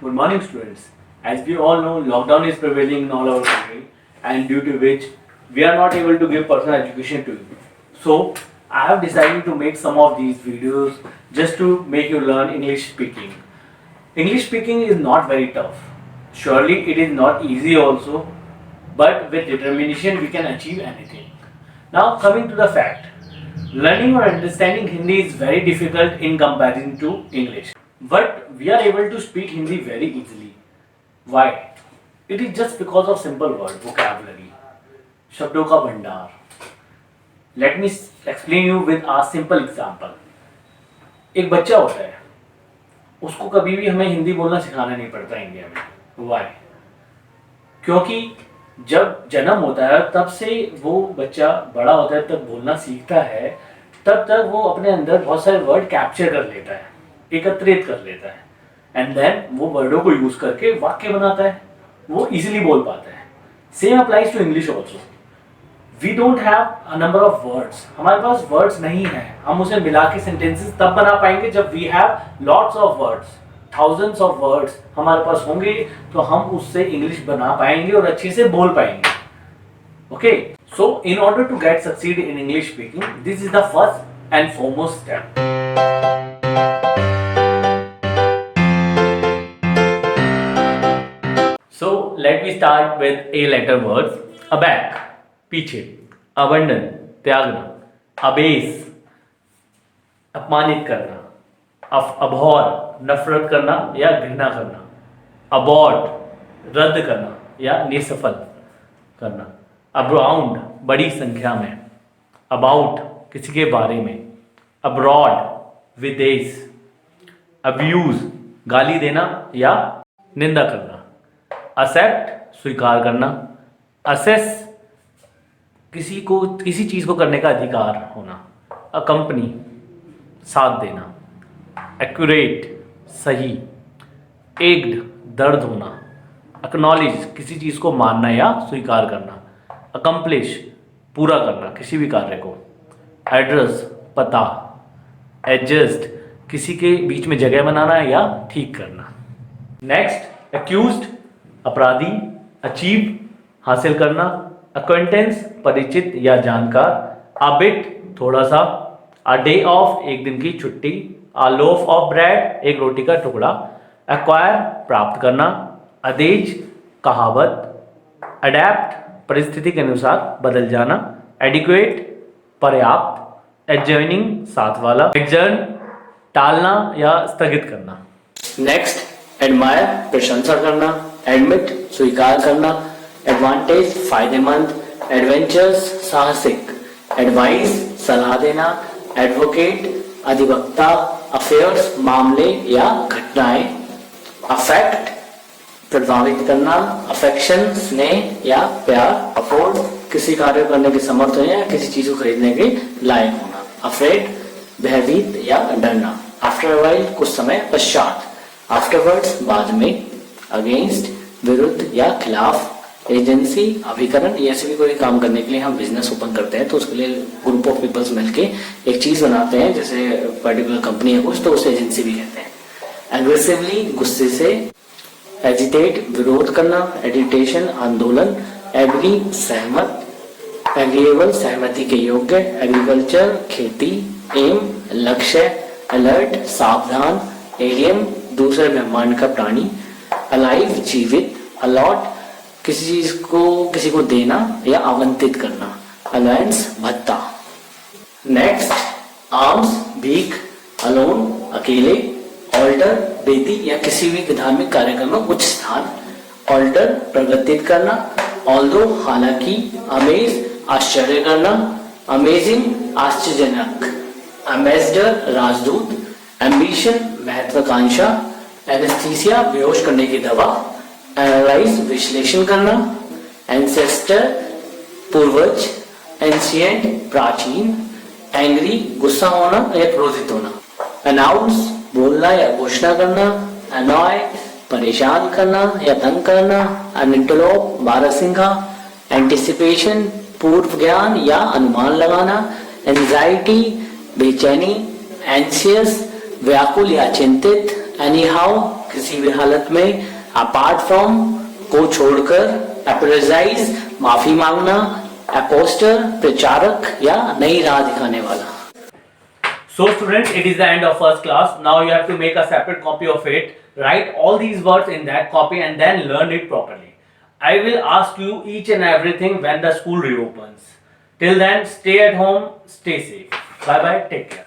Good morning, students. As we all know, lockdown is prevailing in all our country, and due to which we are not able to give personal education to you. So, I have decided to make some of these videos just to make you learn English speaking. English speaking is not very tough. Surely, it is not easy also, but with determination, we can achieve anything. Now, coming to the fact, learning or understanding Hindi is very difficult in comparison to English. But we are able to speak Hindi very easily. Why? It is just because of simple word, vocabulary, शब्दों का भंडार. Let me explain you with a simple example. एक बच्चा होता है, उसको कभी भी हमें हिंदी बोलना सिखाना नहीं पड़ता इंडिया में. Why? क्योंकि जब जन्म होता है तब से वो बच्चा बड़ा होता है, तब बोलना सीखता है, तब तक वो अपने अंदर बहुत सारे वर्ड कैप्चर कर लेता है, एकत्रित कर लेता है, एंड देन वो वर्डों को यूज करके वाक्य बनाता है, वो इजीली बोल पाता है. Same applies to English also. We don't have a number of words. हमारे पास वर्ड्स नहीं है. हम उसे मिला के सेंटेंसेस तब बना पाएंगे जब we have lots of words, thousands of words हमारे पास होंगे, तो हम उससे इंग्लिश बना पाएंगे और अच्छे से बोल पाएंगे. Okay, so in order to get succeed in English speaking, this is the first and foremost step. So let me start with A letter words. Aback, पीछे. Abandon, त्यागना. Abase, अपमानित करना. Abhor, नफरत करना या घृणा करना. Abort, रद्द करना या निसफल करना. Abound, बड़ी संख्या में. About, किसी के बारे में. Abroad, विदेश. Abuse, गाली देना या निंदा करना. एक्सेप्ट, स्वीकार करना. असेस, किसी चीज़ को करने का अधिकार होना. अकम्पनी, साथ देना. एक्यूरेट, सही. एग्ड, दर्द होना. एक्नॉलेज, किसी चीज़ को मानना या स्वीकार करना. अकम्प्लिश, पूरा करना किसी भी कार्य को. एड्रेस, पता. एडजस्ट, किसी के बीच में जगह बनाना या ठीक करना. नेक्स्ट, एक्यूज्ड, अपराधी. अचीव, हासिल करना. अक्वेंटेंस, परिचित या जानकार. अ बिट, थोड़ा सा. अ डे ऑफ, एक दिन की छुट्टी. अ लोफ ऑफ ब्रेड, एक रोटी का टुकड़ा. एक्वायर, प्राप्त करना. अदेज, कहावत. अडेप्ट, परिस्थिति के अनुसार बदल जाना. एडिक्वेट, पर्याप्त. एडजॉइनिंग, साथ वाला. एडजर्न, टालना या स्थगित करना. नेक्स्ट, एडमायर, प्रशंसा करना. एडमिट, स्वीकार करना. एडवांटेज, फायदेमंद. एडवेंचर्स, साहसिक. एडवाइस, सलाह देना. एडवोकेट, अधिवक्ता. अफेयर्स, मामले या घटनाएं. अफेक्ट, प्रभावित करना. अफेक्शन, स्नेह या प्यार. अफोर्ड, किसी कार्य को करने के समर्थ होना या किसी चीज को खरीदने के लायक होना. अफ्रेड, भयभीत या डरना. आफ्टर अ व्हाइल, कुछ समय पश्चात. आफ्टरवर्ड्स, बाद में. अगेंस्ट, विरुद्ध या खिलाफ. एजेंसी, अभिकरण. ऐसे भी कोई काम करने के लिए हम बिजनेस ओपन करते हैं तो उसके लिए ग्रुप ऑफ पीपल्स मिलके एक चीज बनाते हैं, जैसे पर्टिकुलर कंपनी है कुछ, तो उसे एजेंसी भी कहते हैं. एग्रेसिवली, गुस्से से. एजिटेट, विरोध करना. एडिटेशन, आंदोलन. एग्री, सहमत. एग्रीएबल, सहमति के योग्य. एग्रीकल्चर, खेती. एम, लक्ष्य. अलर्ट, सावधान. एलियन, दूसरे ब्रह्मांड का प्राणी. अलाइव, जीवित. अलॉट, किसी को देना या आवंटित करना. अलायंस, भत्ता. नेक्स्ट, आर्म्स, भीख. अलोन, अकेले. ऑल्टर, बेदी या किसी भी धार्मिक कार्यक्रम में उच्च स्थान. ऑल्टर, प्रगतित करना. ऑल्दो, हालांकि. अमेज, आश्चर्य करना. अमेजिंग, आश्चर्यजनक. एम्बेसडर, राजदूत. एम्बिशन, महत्वाकांक्षा. एनेस्थीसिया, बेहोश करने की दवा. एनालाइज, विश्लेषण करना. एंसेस्टर, पूर्वज. एंशिएंट, प्राचीन. एंग्री, गुस्सा होना या क्रोधित होना. अनाउंस, बोलना या घोषणा करना. अनॉय, परेशान करना या तंग करना. एंटिलोप, बारहसिंघा. एंटिसिपेशन, पूर्व ज्ञान या अनुमान लगाना. एंजाइटी, बेचैनी. एंशियस, व्याकुल या चिंतित. एनी हाउ, किसी भी हालत में, अपार्ट फ्रॉम, को छोड़कर, अप्रोजाइज, माफी मांगना, अपोस्टर, प्रचारक या नई राह दिखाने वाला। So students, it is the end of first class. Now you have to make a separate copy of it. Write all these words in that copy and then learn it properly. I will ask you each and everything when the school reopens. Till then, stay at home, stay safe. Bye bye, take care.